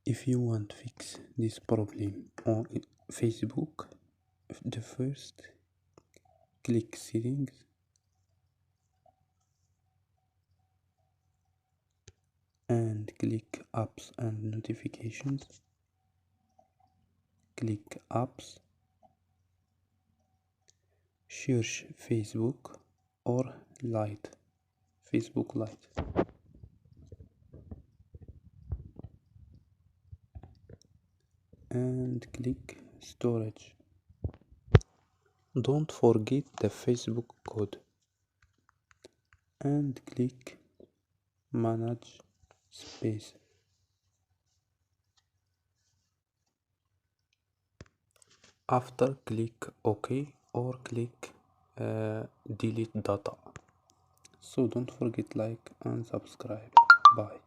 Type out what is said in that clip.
If you want to fix this problem on Facebook, the first click settings and click apps and notifications. Click apps, search Facebook or Lite, Facebook Lite, and click storage. Don't forget the Facebook code and click manage space. After click OK or click delete data. So don't forget like and subscribe. Bye.